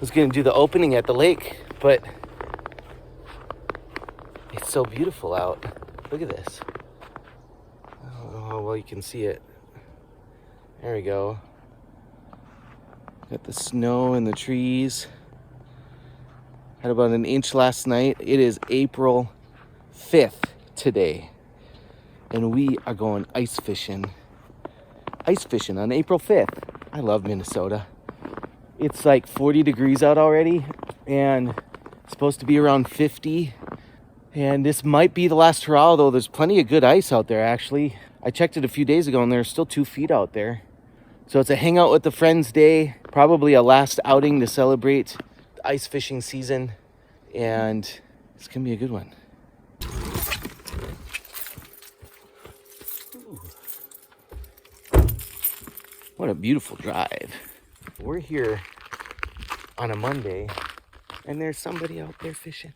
was gonna do the opening at the lake, but it's so beautiful out. Look at this. I don't know how well you can see it. There we go. Got the snow and the trees. Had about an inch last night. It is April 5th today. And we are going ice fishing. Ice fishing on April 5th. I love Minnesota. It's like 40 degrees out already. And it's supposed to be around 50. And this might be the last hurrah, though there's plenty of good ice out there, actually. I checked it a few days ago and there's still 2 feet out there. So it's a hangout with the friends day. Probably a last outing to celebrate the ice fishing season. And it's gonna be a good one. Ooh. What a beautiful drive. We're here on a Monday and there's somebody out there fishing.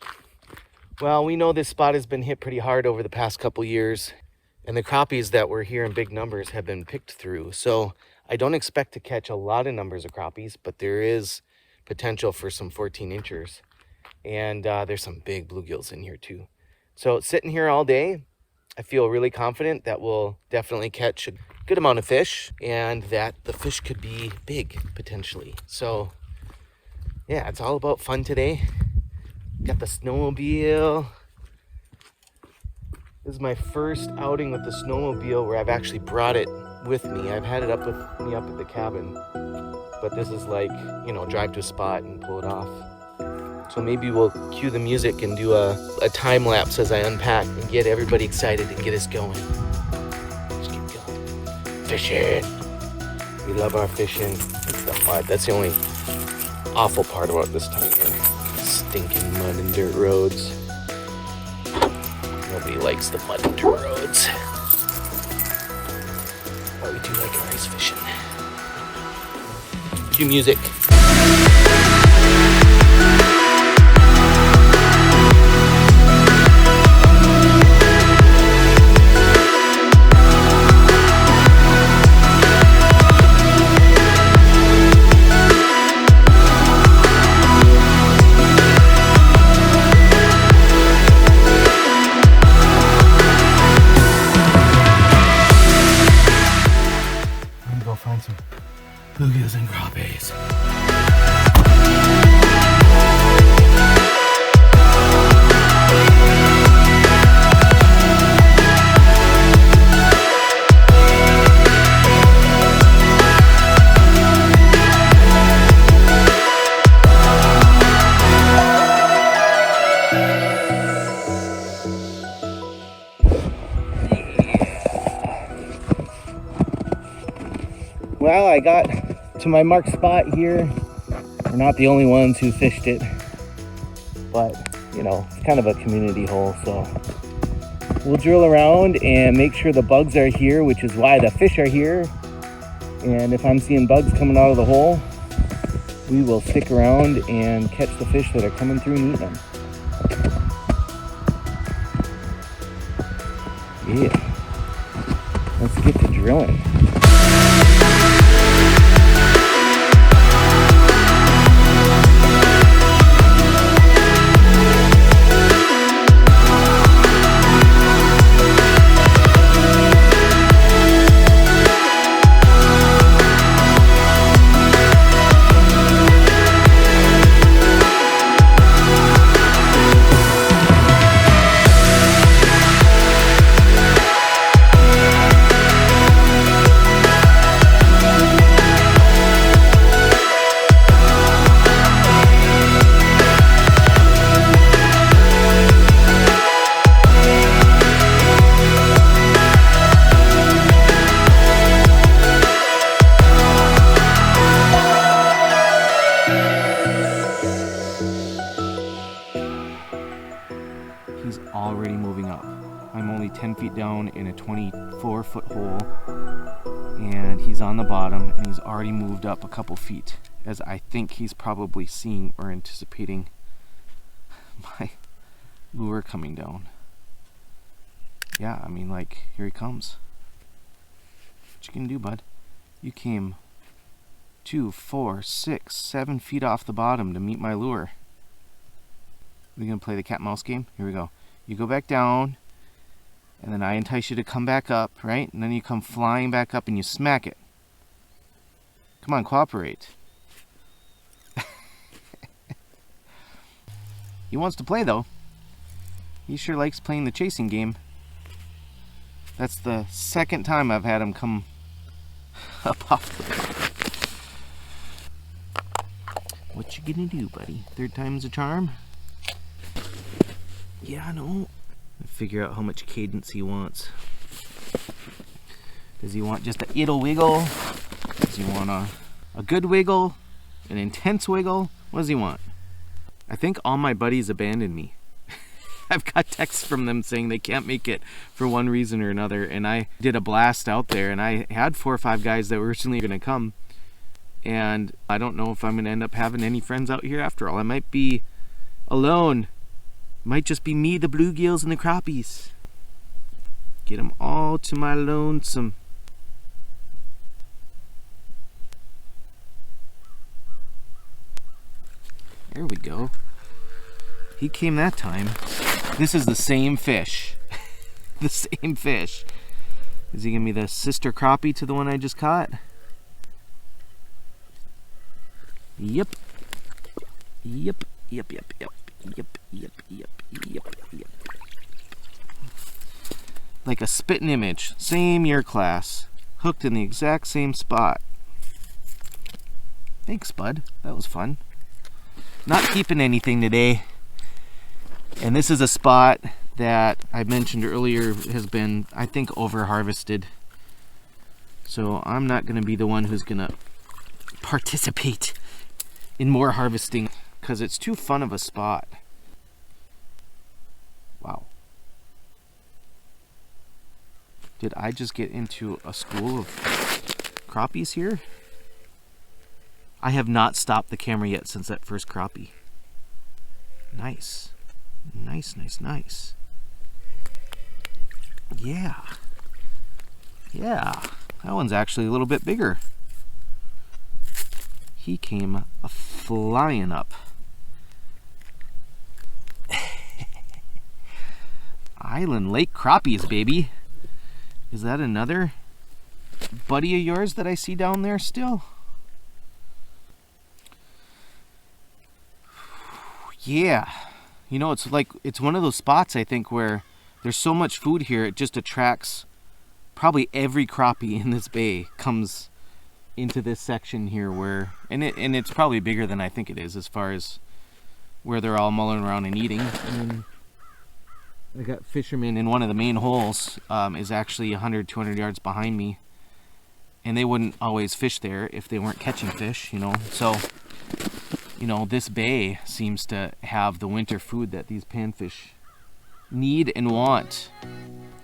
Well, we know this spot has been hit pretty hard over the past couple years, and the crappies that were here in big numbers have been picked through. So I don't expect to catch a lot of numbers of crappies, but there is potential for some 14 inchers. And there's some big bluegills in here too. So sitting here all day, I feel really confident that we'll definitely catch a good amount of fish and that the fish could be big potentially. So yeah, it's all about fun today. Got the snowmobile. This is my first outing with the snowmobile where I've actually brought it with me. I've had it up with me up at the cabin, but this is like, you know, drive to a spot and pull it off. So maybe we'll cue the music and do a time lapse as I unpack and get everybody excited and get us going. Let's keep going. Fishing. We love our fishing. It's the mud. That's the only awful part about this time of year. Stinking mud and dirt roads. Nobody likes the mud and dirt roads. But we do like our ice fishing. Cue music. Find some Blue Gills and Crappies. Well, I got to my marked spot here. We're not the only ones who fished it, but you know, it's kind of a community hole, so we'll drill around and make sure the bugs are here, which is why the fish are here. And if I'm seeing bugs coming out of the hole, we will stick around and catch the fish that are coming through and eat them. Yeah, let's get to drilling. He's already moving up. I'm only 10 feet down in a 24-foot hole, and he's on the bottom, and he's already moved up a couple feet, as I think he's probably seeing or anticipating my lure coming down. Yeah, I mean, like, here he comes. What you gonna do, bud? You came 2, 4, 6, 7 feet off the bottom to meet my lure. We're going to play the cat mouse game. Here we go. You go back down, and then I entice you to come back up, right? And then you come flying back up and you smack it. Come on, cooperate. He wants to play though. He sure likes playing the chasing game. That's the second time I've had him come up off the bottom. What you gonna do, buddy? Third time's a charm? Yeah, I know. Figure out how much cadence he wants. Does he want just a ittle wiggle? Does he want a good wiggle? An intense wiggle? What does he want? I think all my buddies abandoned me. I've got texts from them saying they can't make it for one reason or another, and I did a blast out there, and I had 4 or 5 guys that were originally going to come, and I don't know if I'm going to end up having any friends out here after all. I might be alone. Might just be me, the Blue Gills, and the Crappies. Get them all to my lonesome. There we go. He came that time. This is the same fish. The same fish. Is he gonna be the sister crappie to the one I just caught? Yep. Yep. Yep. Yep. Yep. Yep. Yep. Yep. Yep. Yep. Like a spitting image. Same year class. Hooked in the exact same spot. Thanks, bud. That was fun. Not keeping anything today. And this is a spot that I mentioned earlier has been, I think, over harvested. So I'm not going to be the one who's going to participate in more harvesting because it's too fun of a spot. Wow. Did I just get into a school of crappies here? I have not stopped the camera yet since that first crappie. Nice. Nice, nice, nice. Yeah. Yeah. That one's actually a little bit bigger. He came flying up. Island Lake crappies, baby. Is that another buddy of yours that I see down there still? Yeah, you know, it's one of those spots I think where there's so much food here it just attracts probably every crappie in this bay comes into this section here where and it's probably bigger than I think it is as far as where they're all mulling around and eating. And I got fishermen in one of the main holes is actually 100-200 yards behind me, and they wouldn't always fish there if they weren't catching fish, you know. So you know, this bay seems to have the winter food that these panfish need and want.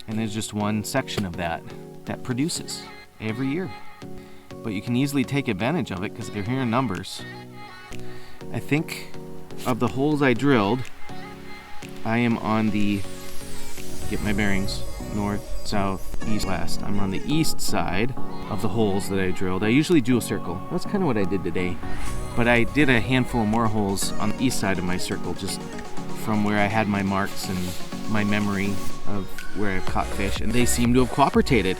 And there's just one section of that produces every year. But you can easily take advantage of it because they're here in numbers. I think of the holes I drilled, I am on the, get my bearings, north, south, east, west. I'm on the east side of the holes that I drilled. I usually do a circle. That's kind of what I did today. But I did a handful of more holes on the east side of my circle, just from where I had my marks and my memory of where I've caught fish, and they seem to have cooperated.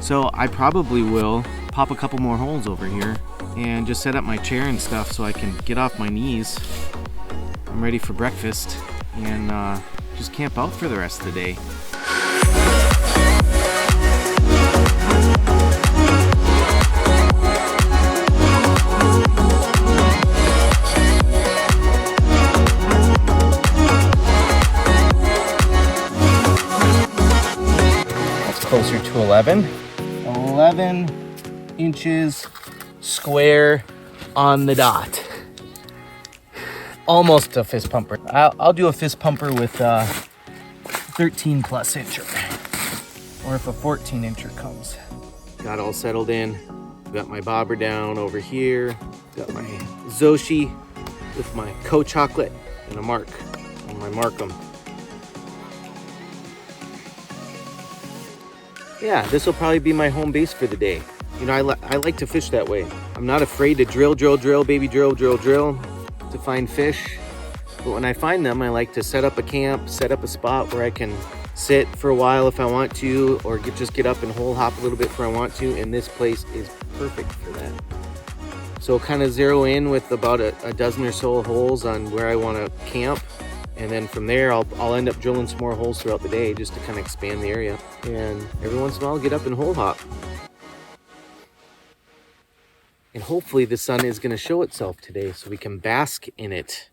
So I probably will pop a couple more holes over here and just set up my chair and stuff so I can get off my knees. I'm ready for breakfast and just camp out for the rest of the day. Closer to 11 inches square on the dot. Almost a fist pumper. I'll do a fist pumper with 13 plus incher, or if a 14 incher comes. Got all settled in. Got my bobber down over here. Got my Zoshi with my chocolate and a mark on my Markham. Yeah, this will probably be my home base for the day. You know, I like to fish that way. I'm not afraid to drill, baby, drill to find fish. But when I find them, I like to set up a camp, set up a spot where I can sit for a while if I want to, or just get up and hole hop a little bit if I want to. And this place is perfect for that. So kind of zero in with about a dozen or so holes on where I want to camp. And then from there, I'll end up drilling some more holes throughout the day just to kind of expand the area. And every once in a while, I'll get up and hole hop. And hopefully the sun is going to show itself today so we can bask in it.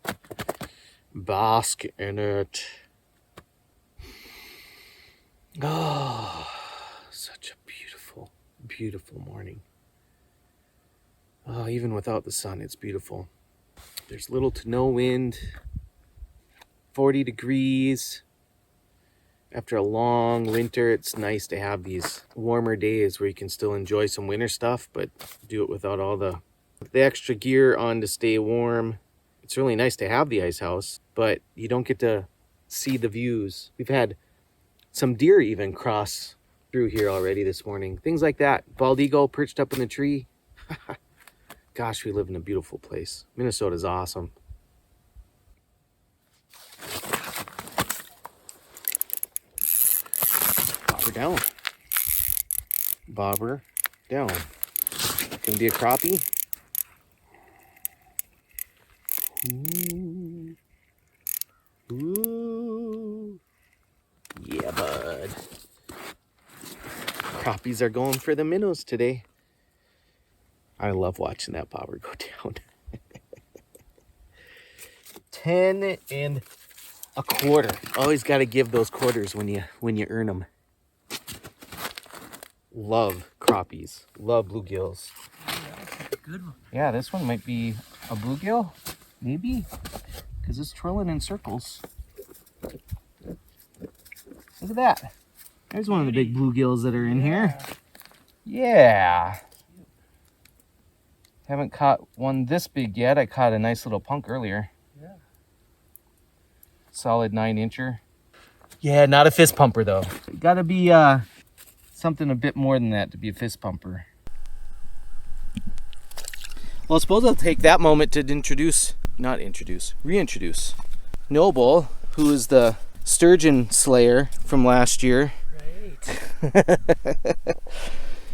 Bask in it. Oh, such a beautiful, beautiful morning. Oh, even without the sun, it's beautiful. There's little to no wind. 40 degrees. After a long winter, it's nice to have these warmer days where you can still enjoy some winter stuff, but do it without all the extra gear on to stay warm. It's really nice to have the ice house, but you don't get to see the views. We've had some deer even cross through here already this morning. Things like that. Bald eagle perched up in the tree. Gosh, we live in a beautiful place. Minnesota's awesome. Bobber down. Bobber down. Gonna be a crappie. Ooh. Ooh. Yeah, bud. Crappies are going for the minnows today. I love watching that bobber go down. 10 and a quarter. Always got to give those quarters when you earn them. Love crappies. Love bluegills. Yeah, that's a good one. Yeah, this one might be a bluegill, maybe, because it's twirling in circles. Look at that. There's one of the big bluegills that are in here. Yeah. Haven't caught one this big yet. I caught a nice little punk earlier. Yeah. Solid 9-incher. Yeah, not a fist pumper though. Gotta be something a bit more than that to be a fist pumper. Well, I suppose I'll take that moment to reintroduce Noble, who is the sturgeon slayer from last year. Right.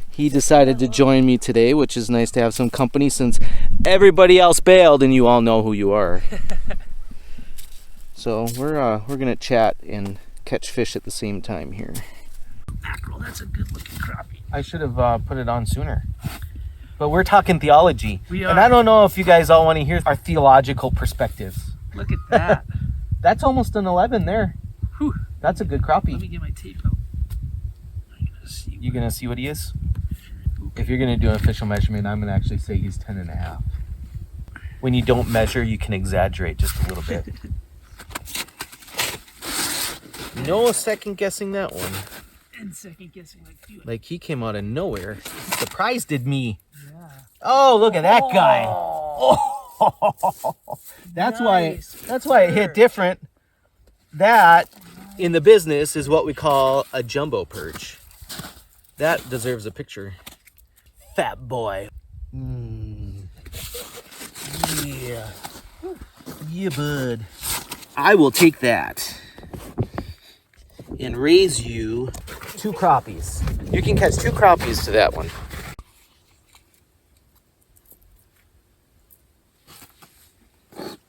He decided to join me today, which is nice to have some company since everybody else bailed and you all know who you are. So we're gonna chat and catch fish at the same time here. Mackerel, that's a good looking crappie. I should have put it on sooner. But we're talking theology. We are. And I don't know if you guys all want to hear our theological perspectives. Look at that. That's almost an 11 there. Whew. That's a good crappie. Let me get my tape out. You gonna see what he is? If you're gonna do an official measurement, I'm gonna actually say he's 10.5. When you don't measure, you can exaggerate just a little bit. No second guessing that one. And second guessing like you. Like he came out of nowhere. Surprised me. Yeah. Oh, look at that guy. Oh. That's why it hit different. That in the business is what we call a jumbo perch. That deserves a picture. Fat boy. Yeah. Yeah, bud. I will take that and raise you 2 crappies. You can catch 2 crappies to that one.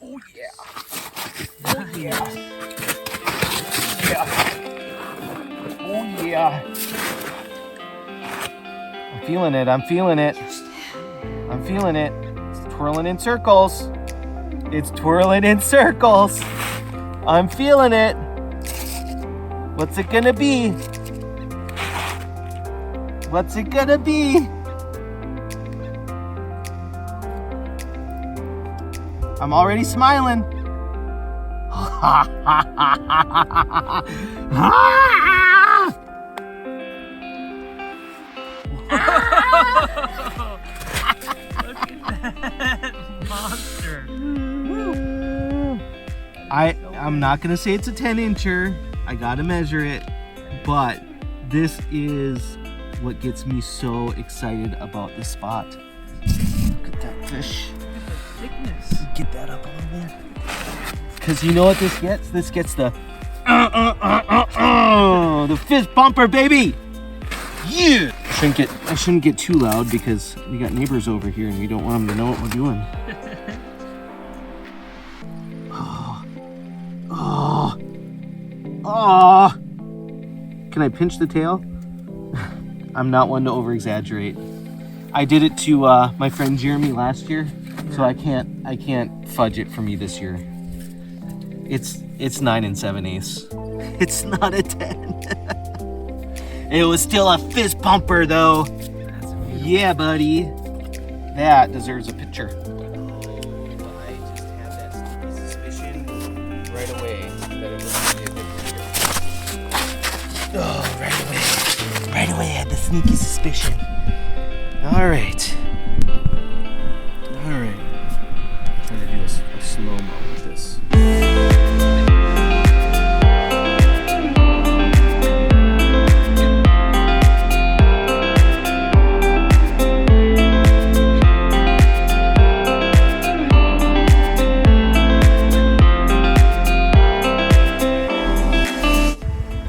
Oh yeah. Oh yeah. Yeah. Oh yeah. I'm feeling it. I'm feeling it. I'm feeling it. It's twirling in circles. It's twirling in circles. I'm feeling it. What's it gonna be? What's it gonna be? I'm already smiling. Look at that monster. I'm not gonna say it's a 10-incher. I gotta measure it, but this is what gets me so excited about this spot. Look at that fish. Look at the thickness. Get that up a little bit. Because you know what this gets? This gets the the fist bumper, baby. Yeah. I shouldn't get too loud because we got neighbors over here and we don't want them to know what we're doing. Oh. Can I pinch the tail? I'm not one to over exaggerate. I did it to my friend Jeremy last year, so I can't fudge it for me this year. It's 9 7/8. It's not a 10. It was still a fist bumper though. Yeah, buddy. That deserves a picture. I just had that sneaky suspicion right away that it was going to be a good video. Oh, right away. Right away I had the sneaky suspicion. All right. I'm trying to do a slow-mo with this.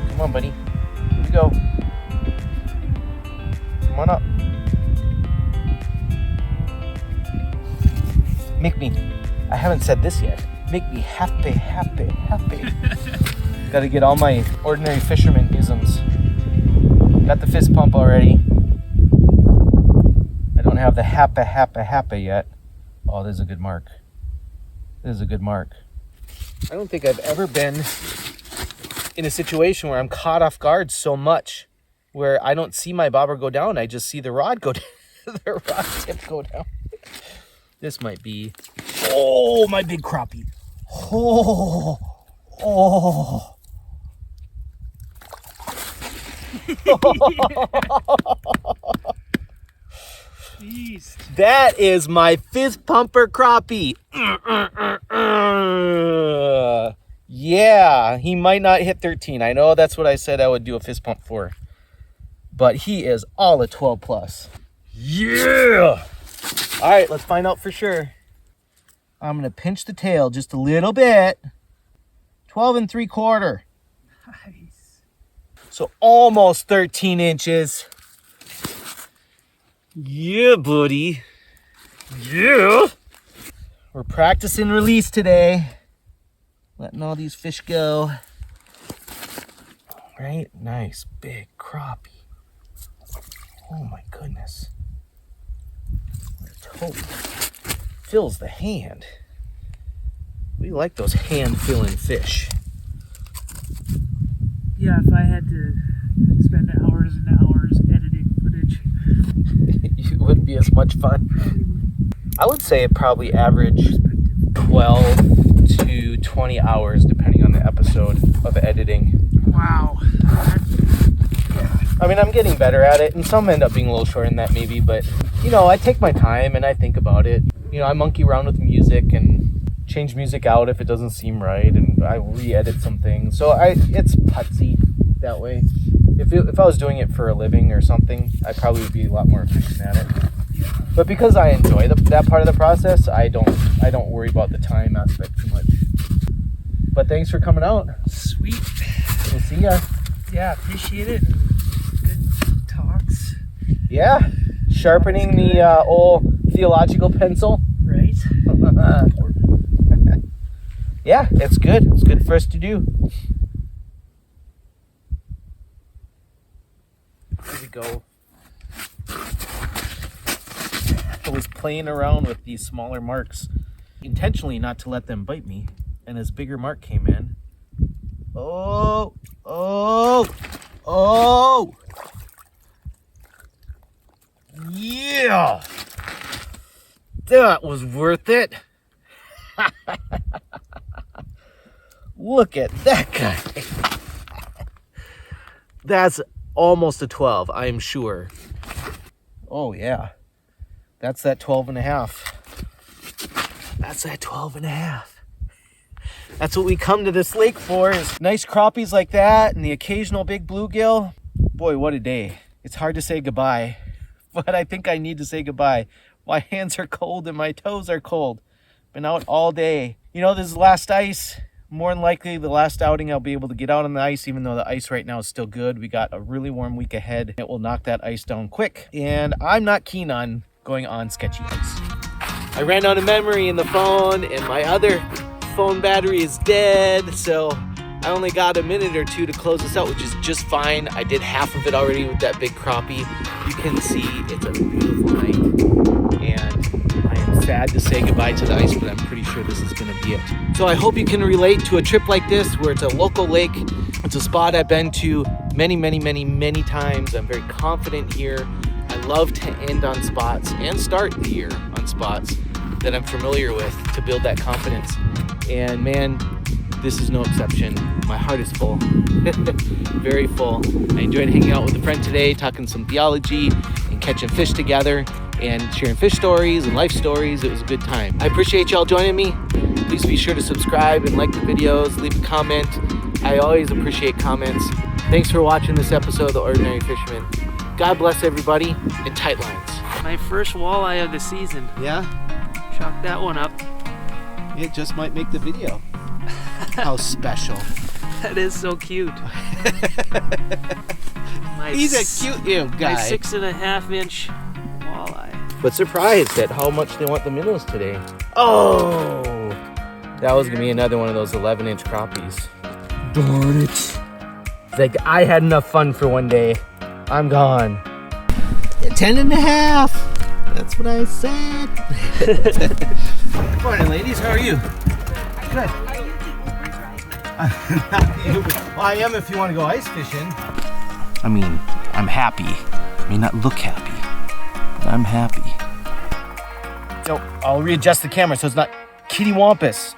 Come on, buddy. Here we go. Come on up. Make me, I haven't said this yet. Make me happy, happy, happy. Gotta get all my ordinary fisherman isms. Got the fist pump already. I don't have the happy, happy, happy yet. Oh, this is a good mark. This is a good mark. I don't think I've ever been in a situation where I'm caught off guard so much, where I don't see my bobber go down. I just see the rod go down. The rod tip go down. This might be, oh, my big crappie. Oh. Jeez. That is my fist pumper crappie. Yeah, he might not hit 13. I know that's what I said I would do a fist pump for. But he is all a 12 plus. Yeah. All right, let's find out for sure. I'm going to pinch the tail just a little bit. 12 3/4. Nice. So almost 13 inches. Yeah, buddy. Yeah. We're practicing release today. Letting all these fish go. All right, nice big crappie. Oh my goodness. Toe fills the hand. We like those hand-filling fish. Yeah, if I had to spend hours and hours editing footage, It wouldn't be as much fun. I would say it probably averaged 12 to 20 hours depending on the episode of editing. wow. I mean, I'm getting better at it, and some end up being a little shorter than that maybe, but, you know, I take my time and I think about it. You know, I monkey around with music and change music out if it doesn't seem right, and I re-edit some things. So it's putsy that way. If I was doing it for a living or something, I probably would be a lot more efficient at it. But because I enjoy that part of the process, I don't worry about the time aspect too much. But thanks for coming out. Sweet. We'll see ya. Yeah, appreciate it. Good talks. Yeah, sharpening the old theological pencil. Right? Yeah, it's good. It's good for us to do. Here we go. I was playing around with these smaller marks, intentionally not to let them bite me. And this bigger mark came in. Oh! Yeah! That was worth it. Look at that guy. That's almost a 12, I'm sure. Oh yeah. That's that 12 and a half. That's that 12 and a half. That's what we come to this lake for, is nice crappies like that and the occasional big bluegill. Boy, what a day. It's hard to say goodbye, but I think I need to say goodbye. My hands are cold and my toes are cold. Been out all day. You know, this is the last ice. More than likely the last outing I'll be able to get out on the ice, even though the ice right now is still good. We got a really warm week ahead. It will knock that ice down quick. And I'm not keen on going on sketchy ice. I ran out of memory in the phone and my other phone battery is dead. So I only got a minute or two to close this out, which is just fine. I did half of it already with that big crappie. You can see it's a beautiful night. And I am sad to say goodbye to the ice, but I'm pretty sure this is gonna be it. So I hope you can relate to a trip like this where it's a local lake. It's a spot I've been to many times. I'm very confident here. I love to end on spots and start the year on spots that I'm familiar with to build that confidence. And man, this is no exception. My heart is full, very full. I enjoyed hanging out with a friend today, talking some theology and catching fish together and sharing fish stories and life stories. It was a good time. I appreciate y'all joining me. Please be sure to subscribe and like the videos, leave a comment. I always appreciate comments. Thanks for watching this episode of The Ordinary Fisherman. God bless everybody, and tight lines. My first walleye of the season. Yeah? Chalk that one up. It just might make the video. How special. That is so cute. He's a cute little guy. My 6.5 inch walleye. But surprised at how much they want the minnows today. Oh! That was gonna be another one of those 11-inch crappies. Darn it. It's like, I had enough fun for one day. I'm gone. 10.5. That's what I said. Good morning, ladies. How are you? Good. Well, I am if you want to go ice fishing. I mean, I'm happy. I may not look happy, but I'm happy. So I'll readjust the camera so it's not kitty wampus.